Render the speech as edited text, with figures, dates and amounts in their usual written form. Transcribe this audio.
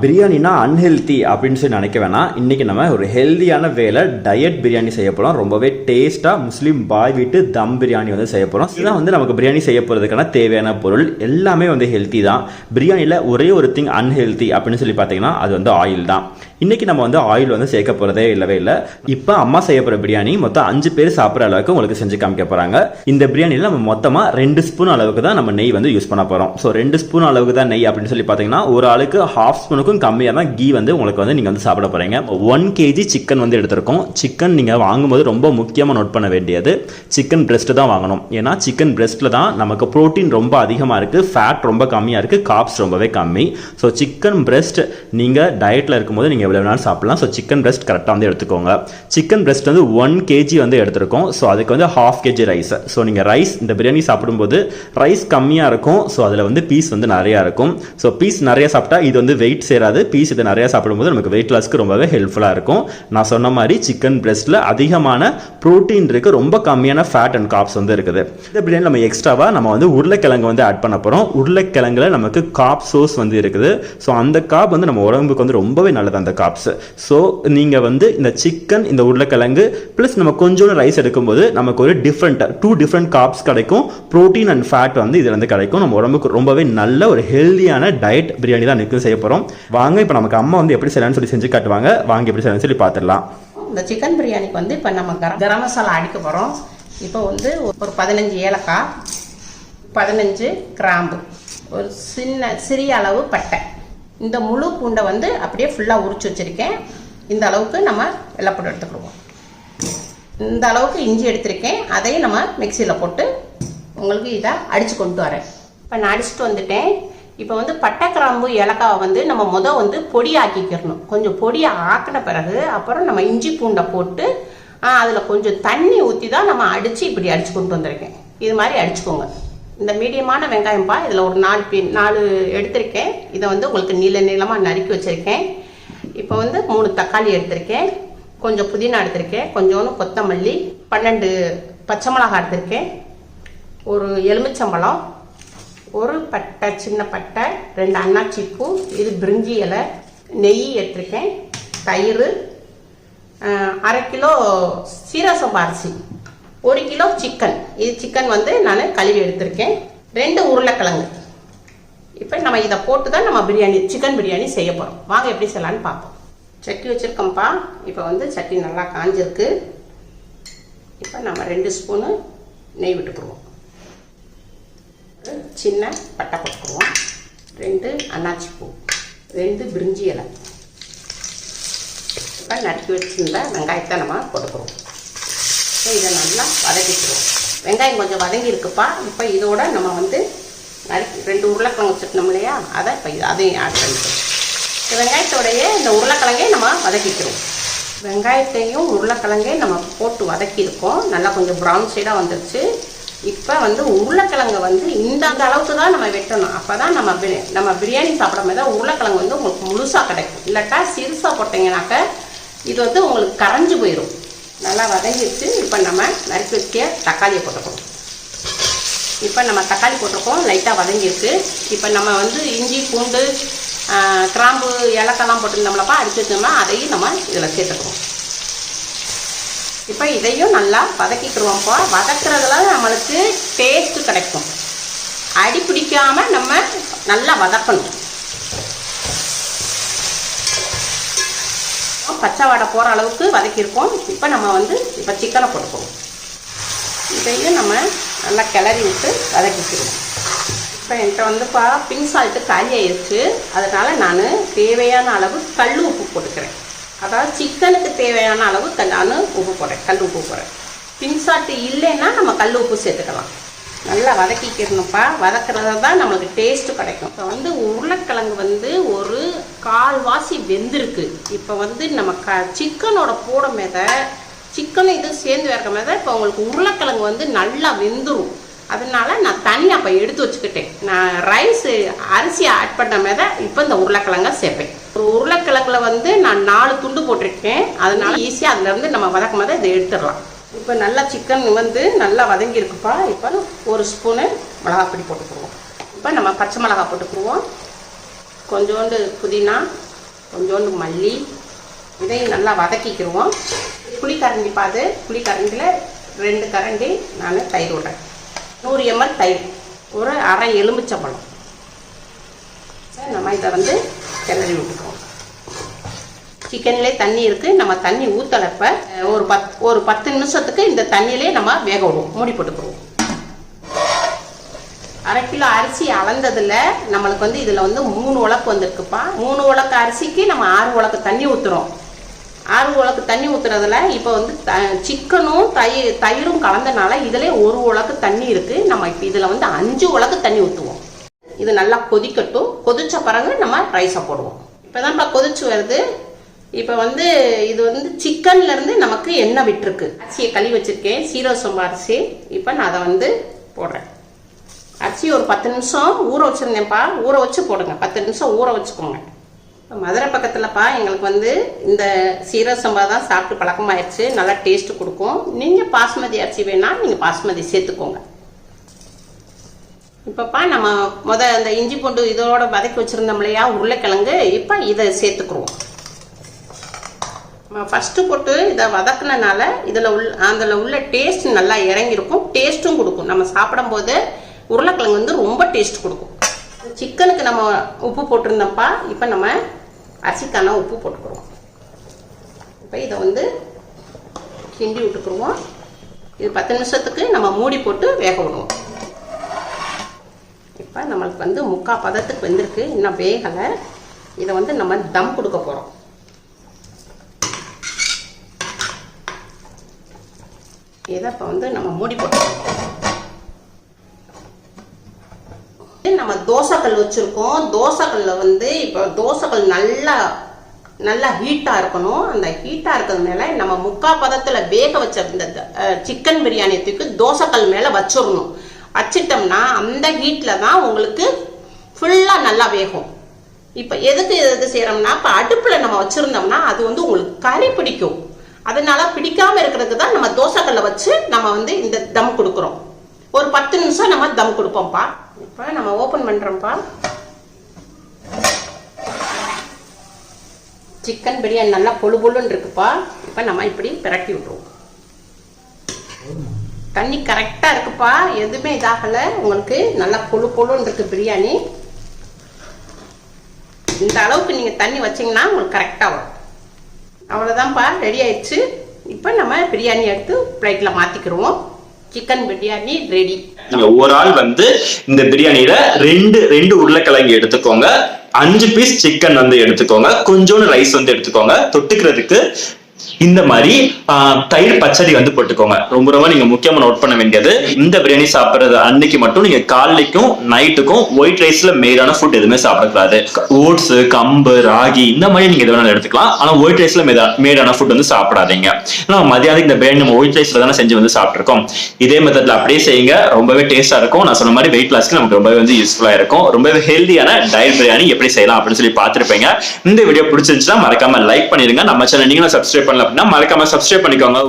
பிரியாணினா அன்ஹெல்தி அப்படின்னு சொல்லி நினைக்க வேணாம். இன்னைக்கு நம்ம ஒரு ஹெல்தியான வேலை டயட் பிரியாணி செய்ய போகிறோம். ரொம்பவே டேஸ்ட்டாக முஸ்லீம் பாய் வீட்டு தம் பிரியாணி வந்து செய்ய போகிறோம். இதுதான் வந்து நமக்கு பிரியாணி செய்ய போகிறதுக்கான தேவையான பொருள். எல்லாமே வந்து ஹெல்த்தி தான். பிரியாணியில் ஒரே ஒரு திங் அன்ஹெல்தி அப்படின்னு சொல்லி பார்த்தீங்கன்னா அது வந்து ஆயில் தான். இன்னைக்கு நம்ம வந்து ஆயில் வந்து சேர்க்க போகிறதே இல்லை. இப்போ அம்மா செய்ய போகிற பிரியாணி மொத்தம் 5 பேர் சாப்பிட்ற அளவுக்கு உங்களுக்கு செஞ்சு காமிக்க போகிறாங்க. இந்த பிரியாணியில் நம்ம மொத்தமாக 2 ஸ்பூன் அளவுக்கு தான் நம்ம நெய் வந்து யூஸ் பண்ண போகிறோம். ஸோ 2 ஸ்பூன் அளவுக்கு தான் நெய் அப்படின்னு சொல்லி பார்த்தீங்கன்னா ஒரு ஆளுக்கு 1/2 ஸ்பூனுக்கும் கம்மியாக தான் கீ வந்து உங்களுக்கு வந்து நீங்கள் வந்து சாப்பிட போகிறீங்க. 1 kg சிக்கன் வந்து எடுத்திருக்கோம். சிக்கன் நீங்கள் வாங்கும்போது ரொம்ப முக்கியமாக நோட் பண்ண வேண்டியது சிக்கன் பிரெஸ்ட் தான் வாங்கணும். ஏன்னா சிக்கன் பிரெஸ்ட்டில் தான் நமக்கு ப்ரோட்டீன் ரொம்ப அதிகமாக இருக்குது, ஃபேட் ரொம்ப கம்மியாக இருக்குது, கார்ப்ஸ் ரொம்பவே கம்மி. ஸோ சிக்கன் பிரெஸ்ட் நீங்கள் டயட்டில் இருக்கும்போது நீங்கள் எவ்வளோ வேணாலும் சாப்பிடலாம். ஸோ சிக்கன் பிரெஸ்ட் கரெக்டாக வந்து எடுத்துக்கோங்க. சிக்கன் பிரெஸ்ட் வந்து 1 kg வந்து எடுத்திருக்கோம். ஸோ அதுக்கு வந்து 1/2 kg ரைஸ். ஸோ நீங்கள் ரைஸ் இந்த பிரியாணி சாப்பிடும்போது ரைஸ் கம்மியாக இருக்கும். ஸோ அதில் வந்து பீஸ் வந்து நிறையா இருக்கும். ஸோ பீஸ் நிறைய சாப்பிட்டா இது வந்து வெயிட் சேராது. பீஸ் இதை நிறையா சாப்பிடும்போது நமக்கு வெயிட் லாஸ்க்கு ரொம்பவே ஹெல்ப்ஃபுல்லாக இருக்கும். நான் சொன்ன மாதிரி சிக்கன் பிரெஸ்ட்டில் அதிகமான ப்ரோட்டீன் இருக்குது, ரொம்ப கம்மியான ஃபேட் அண்ட் கார்ப்ஸ் வந்து இருக்குது. இந்த பிரியாணி நம்ம எக்ஸ்ட்ராவாக நம்ம வந்து உருளைக்கிழங்கு வந்து ஆட் பண்ண போகிறோம். உருளைக்கிழங்குல நமக்கு கார்ப் சோர்ஸ் வந்து இருக்குது. ஸோ அந்த கார்ப் வந்து நம்ம உடம்புக்கு வந்து ரொம்பவே நல்லது அந்த கார்ப்ஸ். ஸோ நீங்கள் வந்து இந்த சிக்கன், இந்த உருளைக்கிழங்கு ப்ளஸ் நம்ம கொஞ்சோண்டு ரைஸ் எடுக்கும்போது நமக்கு ஒரு டூ டிஃப்ரெண்ட் கார்ப்ஸ் கிடைக்கும். ப்ரோட்டீன் அண்ட் ஃபேட் வந்து இதில் வந்து கிடைக்கும். நம்ம உடம்புக்கு ரொம்பவே நல்ல ஒரு ஹெல்தியான டயட் பிரியாணி தான் இன்னைக்கு செய்ய போகிறோம். வாங்க இப்போ நமக்கு அம்மா வந்து எப்படி செய்யலாம்னு சொல்லி செஞ்சு காட்டுவாங்க. வாங்க எப்படி செய்யலாம்னு சொல்லி பார்த்துடலாம். இந்த சிக்கன் பிரியாணிக்கு வந்து இப்போ நம்ம கரம் மசாலா அடிக்க போகிறோம். இப்போ வந்து ஒரு 15 ஏலக்காய், 15 கிராம்பு, ஒரு சிறிய அளவு பட்டை, இந்த முழு பூண்டை வந்து அப்படியே ஃபுல்லாக உரிச்சு வச்சுருக்கேன். இந்த அளவுக்கு நம்ம வெள்ளைப்பூண்டு எடுத்துக்கிடுவோம். இந்த அளவுக்கு இஞ்சி எடுத்திருக்கேன். அதையும் நம்ம மிக்சியில் போட்டு உங்களுக்கு இதை அடித்து கொண்டு வரேன். இப்போ நான் அடிச்சுட்டு வந்துட்டேன். இப்போ வந்து பட்டை, கிராம்பு, ஏலக்காவை வந்து நம்ம வந்து பொடியாக்கிக்கிறணும். கொஞ்சம் பொடியாக ஆக்கின பிறகு அப்புறம் நம்ம இஞ்சி பூண்டை போட்டு அதில் கொஞ்சம் தண்ணி ஊற்றி தான் நம்ம அடித்து இப்படி அடித்து கொண்டு வந்திருக்கேன். இது மாதிரி அடிச்சுக்கோங்க. இந்த மீடியமான வெங்காயம்ப்பா, இதில் ஒரு 4 எடுத்திருக்கேன். இதை வந்து உங்களுக்கு நீளமாக நறுக்கி வச்சுருக்கேன். இப்போ வந்து 3 தக்காளி எடுத்திருக்கேன், கொஞ்சம் புதினா எடுத்திருக்கேன், கொஞ்சோண்டு கொத்தமல்லி, 12 பச்சை மிளகாய் எடுத்திருக்கேன், ஒரு எலுமிச்சம்பழம், ஒரு பட்டை, சின்ன பட்டை, 2 அன்னாச்சி பூ, இது பிரிஞ்சி இலை, நெய் எடுத்திருக்கேன், தயிர், 1/2 கிலோ சீரக அரிசி, 1 கிலோ சிக்கன். இது சிக்கன் வந்து நான் கழுவி எடுத்திருக்கேன், 2 உருளைக்கிழங்கு. இப்போ நம்ம இதை போட்டு தான் நம்ம சிக்கன் பிரியாணி செய்ய போகிறோம். வாங்க எப்படி செய்யலான்னு பார்ப்போம். சட்டி வச்சுருக்கோம்ப்பா. இப்போ வந்து சட்டி நல்லா காஞ்சிருக்கு. இப்போ நம்ம 2 ஸ்பூனு நெய் விட்டுக்குருவோம். சின்ன பட்டை போட்டுக்குருவோம், 2 அன்னாச்சி பூ, 2 பிரிஞ்சி இலை. இப்போ நறுக்கி வச்சுருந்த வெங்காயத்தை நம்ம போட்டுக்குருவோம். இப்போ இதை நல்லா வதக்கிக்குருவோம். வெங்காயம் கொஞ்சம் வதங்கி இருக்குப்பா. இப்போ இதோட நம்ம வந்து 2 உருளைக்கிழங்கு வச்சுருக்கணும் இல்லையா, அதை இப்போ அதையும் ஆட் பண்ணிக்கிறோம். வெங்காயத்தோடையே இந்த உருளைக்கிழங்கே நம்ம வதக்கிக்கிறோம். வெங்காயத்தையும் உருளைக்கிழங்கையும் நம்ம போட்டு வதக்கியிருக்கோம். நல்லா கொஞ்சம் ப்ரௌன் ஷேடாக வந்துருச்சு. இப்போ வந்து உருளைக்கிழங்கு வந்து இந்த அளவுக்கு தான் நம்ம வெட்டணும். அப்போ தான் நம்ம பிரியாணி சாப்பிடும் போது உருளைக்கிழங்கு வந்து உங்களுக்கு முழுசாக கிடைக்கும். இல்லாட்டா சிறுசாக போட்டிங்கனாக்க இது வந்து உங்களுக்கு கரைஞ்சி போயிடும். நல்லா வதங்கிடுச்சு. இப்போ நம்ம நறுக்கி வச்ச தக்காளியை போட்டுக்கணும். இப்போ நம்ம தக்காளி போட்டிருக்கோம், லைட்டாக வதங்கியிருக்கு. இப்போ நம்ம வந்து இஞ்சி, பூண்டு, கிராம்பு, ஏலக்காய்லாம் போட்டுருந்தோம்லப்பா, அடிச்சு வச்சோம்னா அதையும் நம்ம இதில் சேர்த்துக்கிறோம். இப்போ இதையும் நல்லா வதக்கிக்கிறோம்ப்பா. வதக்குறதுல நம்மளுக்கு டேஸ்ட்டு கிடைக்கும். அடி பிடிக்காமல் நம்ம நல்லா வதக்கணும். பச்சை வாடை போகிற அளவுக்கு வதக்கியிருக்கோம். இப்போ நம்ம வந்து இப்போ சிக்கனை போட்டுக்குவோம். இதையும் நம்ம நல்லா கிளறி விட்டு வதக்கிக்கிறோம். இப்போ என்கிட்ட வந்துப்பா பிங்க் சால்ட்டு காலியாகிருச்சு. அதனால் நான் தேவையான அளவு கல் உப்பு போட்டுக்கிறேன். அதாவது சிக்கனுக்கு தேவையான அளவு நான் உப்பு போடுறேன், கல் உப்பு போடுறேன். பிங்க் சால்ட்டு இல்லைன்னா நம்ம கல் உப்பு சேர்த்துக்கலாம். நல்லா வதக்கிக்கிறணும்ப்பா. வதக்குறது தான் நம்மளுக்கு டேஸ்ட்டு கிடைக்கும். இப்போ வந்து உருளைக்கிழங்கு வந்து ஒரு 1/4 வாசி வெந்திருக்கு. இப்போ வந்து நம்ம சிக்கனோட போட மேத சிக்கனும் இது சேர்ந்து வேற மேத இப்போ உங்களுக்கு உருளைக்கிழங்கு வந்து நல்லா வெந்துடும். அதனால நான் தனியாக அப்போ எடுத்து வச்சுக்கிட்டேன். நான் அரிசி ஆட் பண்ண மேத இப்போ இந்த உருளைக்கிழங்க சேர்ப்பேன். ஒரு உருளைக்கிழங்குல வந்து நான் 4 துண்டு போட்டிருக்கேன். அதனால ஈஸியாக அதுலேருந்து நம்ம வதக்கும் போது இதை எடுத்துடலாம். இப்போ நல்லா சிக்கன் வந்து நல்லா வதங்கியிருக்குப்பா. இப்போ ஒரு ஸ்பூனு மிளகாப்பொடி போட்டுக்குருவோம். இப்போ நம்ம பச்சை மிளகா போட்டுக்குருவோம். கொஞ்சோண்டு புதினா, கொஞ்சோண்டு மல்லி, இதையும் நல்லா வதக்கிக்கிடுவோம். புளிக்கரண்டி பாது, புளிக்கரண்டியில் 2 கரண்டி நான் தயிர் விடுறேன். 100 ml தயிர், ஒரு அரை எலுமிச்சம்பழம். நம்ம இதை வந்து கிளறி விட்டுக்குவோம். சிக்கன்லேயே தண்ணி இருக்குது, நம்ம தண்ணி ஊற்றலப்ப ஒரு 10 நிமிஷத்துக்கு இந்த தண்ணியிலே நம்ம வேக விடுவோம். மூடி போட்டுக்குருவோம். அரை கிலோ அரிசி அளந்ததில் நம்மளுக்கு வந்து இதில் வந்து 3 உலக்கு வந்திருக்குப்பா. 3 உலக்கு அரிசிக்கு நம்ம 6 உலக்கு தண்ணி ஊற்றுறோம். 6 உலக்கு தண்ணி ஊற்றுறதுல இப்போ வந்து சிக்கனும் தயிரும் கலந்தனால இதிலே 1 உலக்கு தண்ணி இருக்குது. நம்ம இப்போ இதில் வந்து 5 உலக்கு தண்ணி ஊற்றுவோம். இது நல்லா கொதிக்கட்டும். கொதிச்ச பிறகு நம்ம ரைஸை போடுவோம். இப்போ தான்ப்பா கொதிச்சு வருது. இப்போ வந்து இது வந்து சிக்கன்லேருந்து நமக்கு எண்ணெய் விட்டுருக்கு. அரிசியை கழுவி வச்சுருக்கேன், சீரக சம்பா அரிசி. இப்போ நான் அதை வந்து போடுறேன். அரிசி ஒரு 10 நிமிஷம் ஊற வச்சுருந்தேன்ப்பா. ஊற வச்சு போடுங்க. 10 நிமிஷம் ஊற வச்சுக்கோங்க. இப்போ மதுரை பக்கத்தில்ப்பா எங்களுக்கு வந்து இந்த சீரக சம்பா தான் சாப்பிட்டு பழக்கமாயிடுச்சு. நல்லா டேஸ்ட்டு கொடுக்கும். நீங்கள் பாஸ்மதி அரிசி வேணால் நீங்கள் பாஸ்மதி சேர்த்துக்கோங்க. இப்போப்பா நம்ம அந்த இஞ்சி பூண்டு இதோட வதக்கி வச்சுருந்தோம் இல்லையா உருளைக்கிழங்கு, இப்போ இதை சேர்த்துக்குருவோம். நம்ம ஃபஸ்ட்டு போட்டு இதை வதக்குனனால அதில் உள்ள டேஸ்ட் நல்லா இறங்கியிருக்கும். டேஸ்ட்டும் கொடுக்கும். நம்ம சாப்பிடும்போது உருளைக்கிழங்கு வந்து ரொம்ப டேஸ்ட் கொடுக்கும். சிக்கனுக்கு நம்ம உப்பு போட்டிருந்தோம்ப்பா. இப்போ நம்ம அரிசிக்கான உப்பு போட்டுக்குருவோம். இப்போ இதை வந்து கிண்டி விட்டுக்குருவோம். இது 10 நிமிஷத்துக்கு நம்ம மூடி போட்டு வேக விடுவோம். இப்போ நம்மளுக்கு வந்து 3/4 பதத்துக்கு வெந்திருக்கு. இன்னும் வேகலை. இதை வந்து நம்ம தம் கொடுக்க போகிறோம். இதை இப்போ வந்து நம்ம மூடி போட்டுருவோம். நம்ம தோசைக்கல் வச்சுருக்கோம். தோசைக்கல்லில் வந்து இப்போ தோசைக்கல் நல்லா ஹீட்டாக இருக்கணும். அந்த ஹீட்டாக இருக்கிறதுனால நம்ம 3/4 பதத்தில் வேக வச்ச இந்த சிக்கன் பிரியாணி தூக்கி தோசைக்கல் மேலே வச்சிடணும். வச்சிட்டோம்னா அந்த ஹீட்டில் தான் உங்களுக்கு ஃபுல்லாக நல்லா வேகும். இப்போ எதுக்கு செய்கிறோம்னா, இப்போ அடுப்பில் நம்ம வச்சுருந்தோம்னா அது வந்து உங்களுக்கு கறி பிடிக்கும். அதனால பிடிக்காமல் இருக்கிறதுக்கு தான் நம்ம தோசைக்கல்லை வச்சு நம்ம வந்து இந்த தம் கொடுக்குறோம். ஒரு 10 நிமிஷம் நம்ம தம் கொடுப்போம்ப்பா. இப்போ நம்ம ஓப்பன் பண்ணுறோம்ப்பா. சிக்கன் பிரியாணி நல்லா பொழுன்னு இருக்குப்பா. இப்போ நம்ம இப்படி பிரட்டி விட்டுருவோம். தண்ணி கரெக்டாக இருக்குப்பா. எதுவுமே இதாகலை. உங்களுக்கு நல்லா பொழுன்னு இருக்கு பிரியாணி. இந்த அளவுக்கு நீங்கள் தண்ணி வச்சிங்கன்னா உங்களுக்கு கரெக்டாக வரும். அவ்வளோதான்ப்பா, ரெடி ஆயிடுச்சு. இப்போ நம்ம பிரியாணி எடுத்து பிளேட்டில் மாற்றிக்கிடுவோம். Chicken biryani ready. நீங்க ஒரு ஆள் வந்து இந்த பிரியாணியில ரெண்டு உருளைக்கிழங்கு எடுத்துக்கோங்க, 5 பீஸ் சிக்கன் வந்து எடுத்துக்கோங்க, கொஞ்சோண்டு ரைஸ் வந்து எடுத்துக்கோங்க. தொட்டுக்கிறதுக்கு இந்த மாதிரி தயிர் பச்சடி வந்து போட்டுக்கோங்க. ரொம்ப நீங்க முக்கியமா நோட் பண்ண வேண்டியது, இந்த பிரியாணி சாப்பிடுறது அன்னைக்கு மட்டும் நீங்க காலைக்கும் நைட்டுக்கும் ஒயிட் ரைஸ்ல மேடான ஃபுட் எதுவுமே சாப்பிடக்கூடாது. ஓட்ஸ், கம்பு, ராகி இந்த மாதிரி நீங்க எது வேணாலும் எடுத்துக்கலாம். ஆனா ஒயிட் ரைஸ்ல மேடான ஃபுட் வந்து சாப்பிடாதீங்க. நம்ம மதியானம் இந்த பிரியாணி நம்ம ஒயிட் ரைஸ்ல தானே செஞ்சு வந்து சாப்பிட்டுருக்கோம். இதே மெத்தட்ல அப்படியே செய்யுங்க. ரொம்பவே டேஸ்டா இருக்கும். நான் சொன்ன மாதிரி வெயிட் லாஸ்க்கு நமக்கு ரொம்பவே வந்து யூஸ்ஃபுல்லா இருக்கும். ரொம்பவே ஹெல்தியான டயட் பிரியாணி எப்படி செய்யலாம் அப்படின்னு சொல்லி பார்த்துருப்பீங்க. இந்த வீடியோ பிடிச்சிருந்துச்சுன்னா மறக்காம லைக் பண்ணிருங்க. நம்ம சேனல் நீங்களும் சப்ஸ்கிரைப் பண்ணல அப்படின்னா மறக்காம சப்ஸ்கிரைப் பண்ணிக்கோங்க.